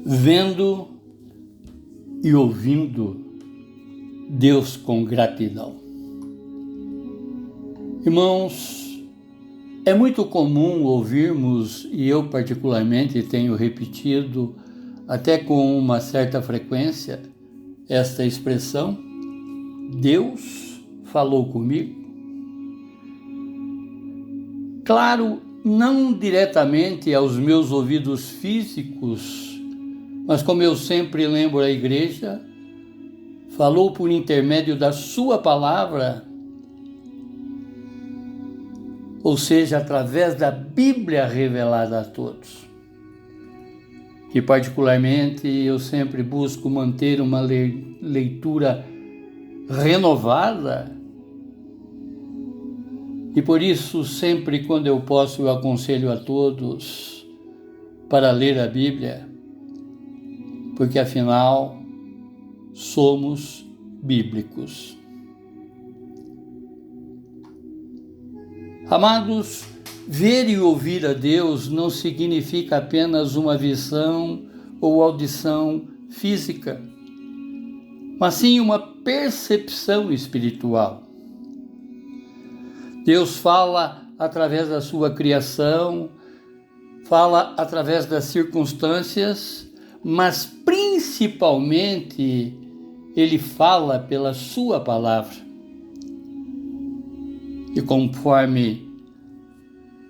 vendo e ouvindo Deus com gratidão. Irmãos, é muito comum ouvirmos, e eu particularmente tenho repetido até com uma certa frequência, esta expressão: Deus falou comigo. Claro, não diretamente aos meus ouvidos físicos, mas como eu sempre lembro a igreja, falou por intermédio da sua palavra, ou seja, através da Bíblia revelada a todos. Que particularmente eu sempre busco manter uma leitura renovada, e por isso sempre quando eu posso eu aconselho a todos para ler a Bíblia, porque afinal somos bíblicos. Amados, ver e ouvir a Deus não significa apenas uma visão ou audição física, mas sim uma percepção espiritual. Deus fala através da sua criação, fala através das circunstâncias, mas principalmente Ele fala pela sua palavra. E conforme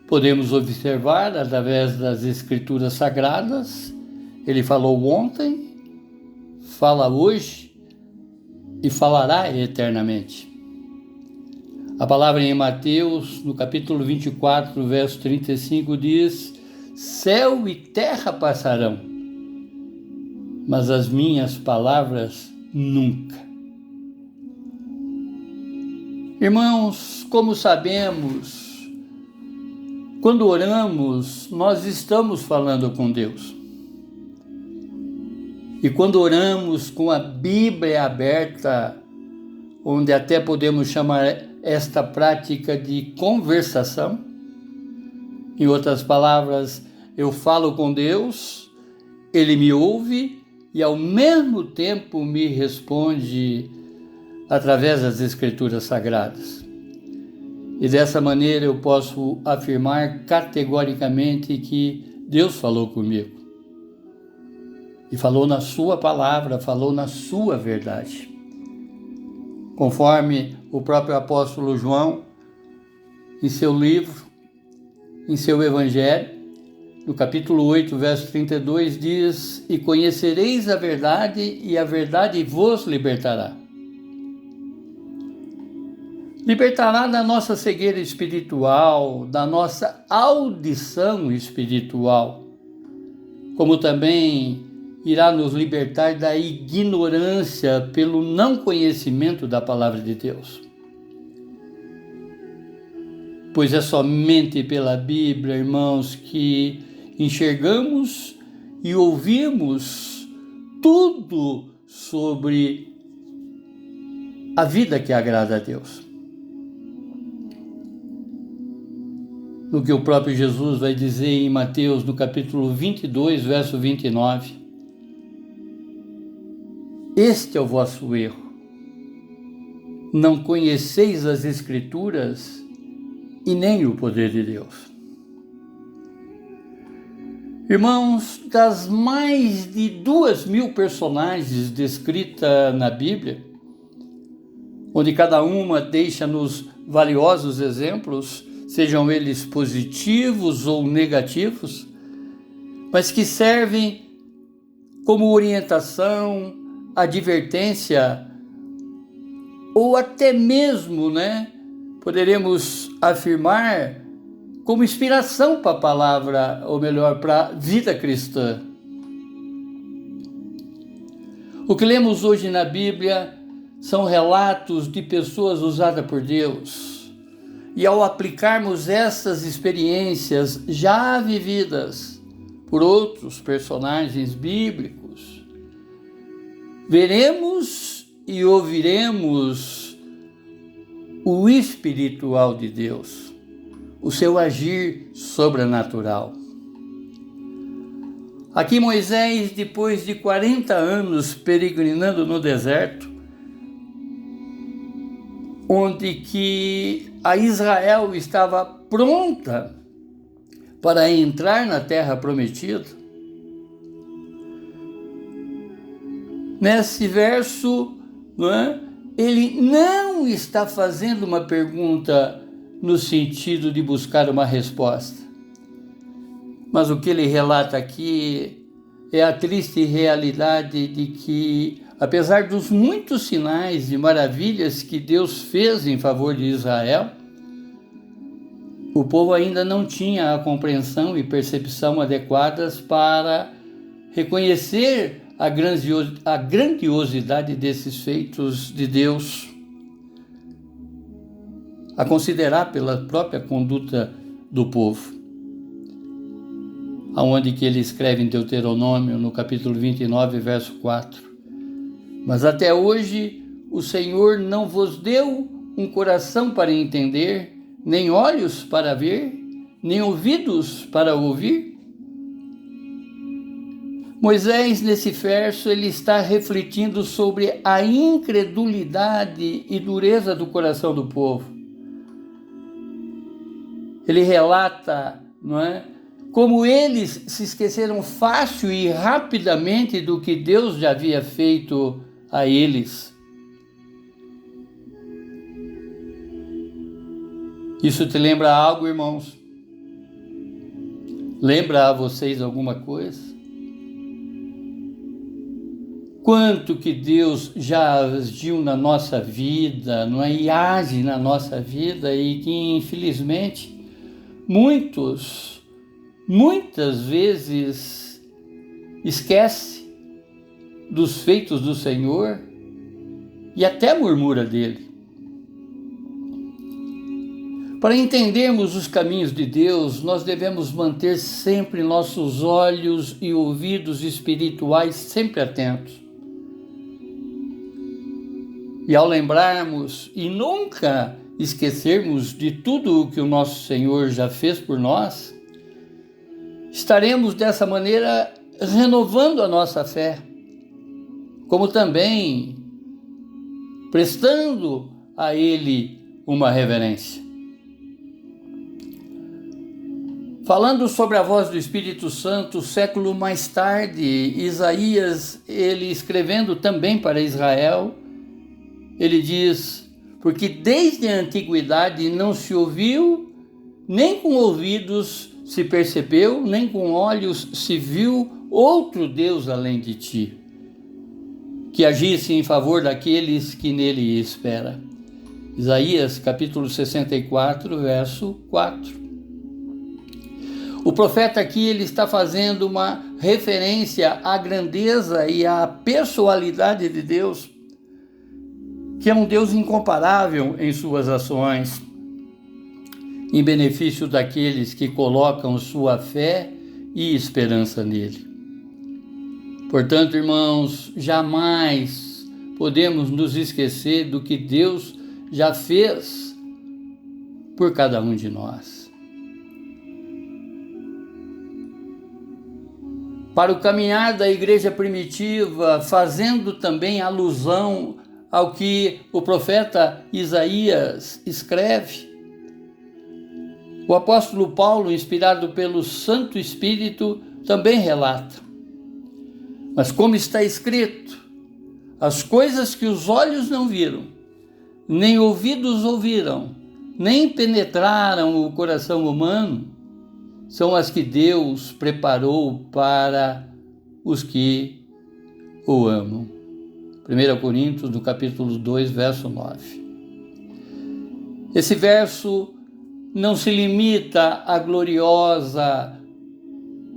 podemos observar através das Escrituras Sagradas, Ele falou ontem, fala hoje e falará eternamente. A palavra em Mateus, no capítulo 24, verso 35, diz: céu e terra passarão, mas as minhas palavras nunca. Irmãos, como sabemos, quando oramos, nós estamos falando com Deus. E quando oramos com a Bíblia aberta, onde até podemos chamar esta prática de conversação, em outras palavras, eu falo com Deus, Ele me ouve e ao mesmo tempo me responde através das Escrituras Sagradas. E dessa maneira eu posso afirmar categoricamente que Deus falou comigo. E falou na sua palavra, falou na sua verdade. Conforme o próprio apóstolo João, em seu livro, em seu evangelho, no capítulo 8, verso 32, diz: e conhecereis a verdade, e a verdade vos libertará. Libertará da nossa cegueira espiritual, da nossa audição espiritual, como também irá nos libertar da ignorância pelo não conhecimento da palavra de Deus. Pois é somente pela Bíblia, irmãos, que enxergamos e ouvimos tudo sobre a vida que agrada a Deus. No que o próprio Jesus vai dizer em Mateus, no capítulo 22, verso 29. Este é o vosso erro. Não conheceis as Escrituras e nem o poder de Deus. Irmãos, das mais de 2.000 personagens descritas na Bíblia, onde cada uma deixa-nos valiosos exemplos, sejam eles positivos ou negativos, mas que servem como orientação, advertência, ou até mesmo, poderemos afirmar como inspiração para a palavra, ou melhor, para a vida cristã. O que lemos hoje na Bíblia são relatos de pessoas usadas por Deus. E ao aplicarmos essas experiências já vividas por outros personagens bíblicos, veremos e ouviremos o espiritual de Deus, o seu agir sobrenatural. Aqui Moisés, depois de 40 anos peregrinando no deserto, onde que a Israel estava pronta para entrar na terra prometida, nesse verso, ele não está fazendo uma pergunta no sentido de buscar uma resposta. Mas o que ele relata aqui é a triste realidade de que, apesar dos muitos sinais e maravilhas que Deus fez em favor de Israel, o povo ainda não tinha a compreensão e percepção adequadas para reconhecer a grandiosidade desses feitos de Deus, a considerar pela própria conduta do povo. Aonde que ele escreve em Deuteronômio, no capítulo 29, verso 4. Mas até hoje o Senhor não vos deu um coração para entender, nem olhos para ver, nem ouvidos para ouvir? Moisés, nesse verso, ele está refletindo sobre a incredulidade e dureza do coração do povo. Ele relata, como eles se esqueceram fácil e rapidamente do que Deus já havia feito a eles. Isso te lembra algo, irmãos? Lembra a vocês alguma coisa? Quanto que Deus já agiu na nossa vida, e age na nossa vida, e que infelizmente muitas vezes esquece dos feitos do Senhor e até murmura dele. Para entendermos os caminhos de Deus, nós devemos manter sempre nossos olhos e ouvidos espirituais sempre atentos. E ao lembrarmos e nunca esquecermos de tudo o que o nosso Senhor já fez por nós, estaremos dessa maneira renovando a nossa fé, como também prestando a Ele uma reverência. Falando sobre a voz do Espírito Santo, século mais tarde, Isaías, ele escrevendo também para Israel, ele diz: porque desde a antiguidade não se ouviu, nem com ouvidos se percebeu, nem com olhos se viu outro Deus além de ti, que agisse em favor daqueles que nele espera. Isaías capítulo 64, verso 4. O profeta aqui ele está fazendo uma referência à grandeza e à pessoalidade de Deus, que é um Deus incomparável em suas ações, em benefício daqueles que colocam sua fé e esperança nele. Portanto, irmãos, jamais podemos nos esquecer do que Deus já fez por cada um de nós. Para o caminhar da igreja primitiva, fazendo também alusão ao que o profeta Isaías escreve, o apóstolo Paulo, inspirado pelo Santo Espírito, também relata: mas como está escrito, as coisas que os olhos não viram, nem ouvidos ouviram, nem penetraram o coração humano, são as que Deus preparou para os que o amam. 1 Coríntios, no capítulo 2, verso 9. Esse verso não se limita à gloriosa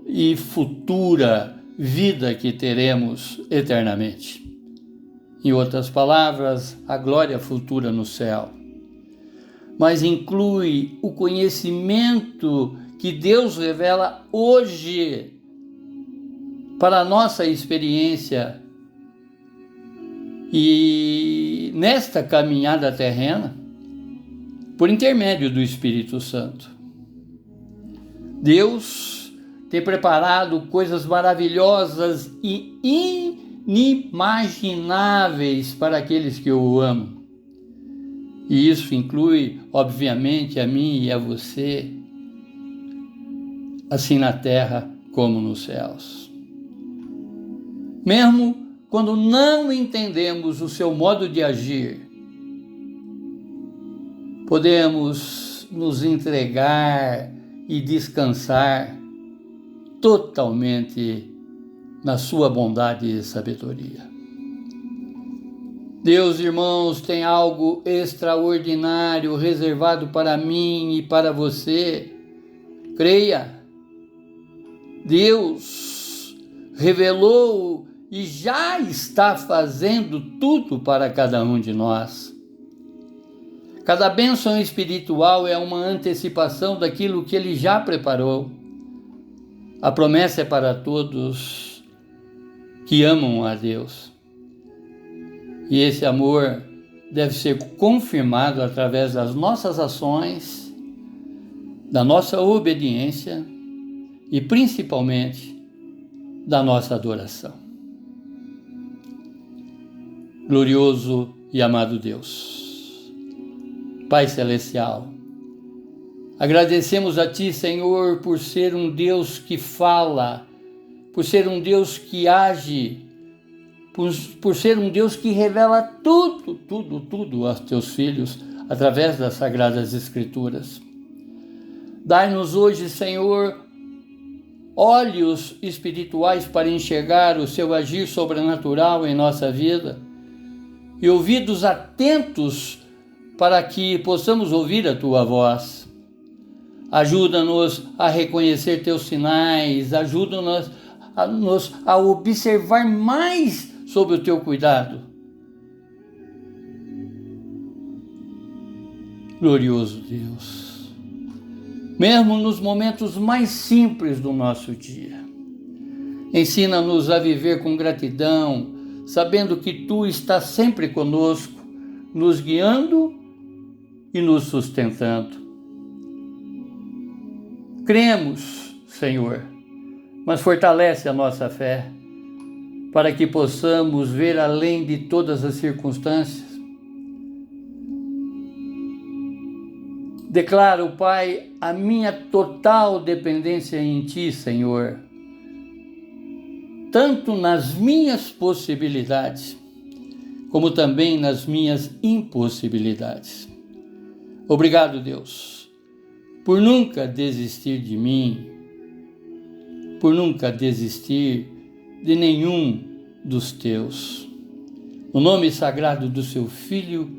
e futura vida que teremos eternamente. Em outras palavras, a glória futura no céu. Mas inclui o conhecimento que Deus revela hoje para a nossa experiência e nesta caminhada terrena, por intermédio do Espírito Santo. Deus tem preparado coisas maravilhosas e inimagináveis para aqueles que o amam. E isso inclui, obviamente, a mim e a você, assim na terra como nos céus. Mesmo quando não entendemos o seu modo de agir, podemos nos entregar e descansar totalmente na sua bondade e sabedoria. Deus, irmãos, tem algo extraordinário reservado para mim e para você. Creia, Deus revelou e já está fazendo tudo para cada um de nós. Cada bênção espiritual é uma antecipação daquilo que Ele já preparou. A promessa é para todos que amam a Deus. E esse amor deve ser confirmado através das nossas ações, da nossa obediência e principalmente da nossa adoração. Glorioso e amado Deus, Pai Celestial, agradecemos a Ti, Senhor, por ser um Deus que fala, por ser um Deus que age, por ser um Deus que revela tudo aos Teus filhos através das Sagradas Escrituras. Dai-nos hoje, Senhor, olhos espirituais para enxergar o Seu agir sobrenatural em nossa vida e ouvidos atentos para que possamos ouvir a Tua voz. Ajuda-nos a reconhecer Teus sinais, ajuda-nos a observar mais sobre o Teu cuidado. Glorioso Deus, mesmo nos momentos mais simples do nosso dia, ensina-nos a viver com gratidão, sabendo que Tu estás sempre conosco, nos guiando e nos sustentando. Cremos, Senhor, mas fortalece a nossa fé, para que possamos ver além de todas as circunstâncias. Declaro, Pai, a minha total dependência em Ti, Senhor, tanto nas minhas possibilidades, como também nas minhas impossibilidades. Obrigado, Deus, por nunca desistir de mim, por nunca desistir de nenhum dos Teus. No nome sagrado do Seu Filho,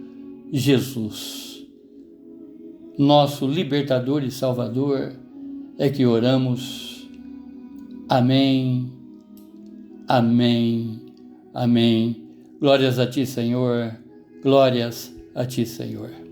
Jesus, nosso libertador e salvador, é que oramos. Amém, amém, amém. Glórias a Ti, Senhor, glórias a Ti, Senhor.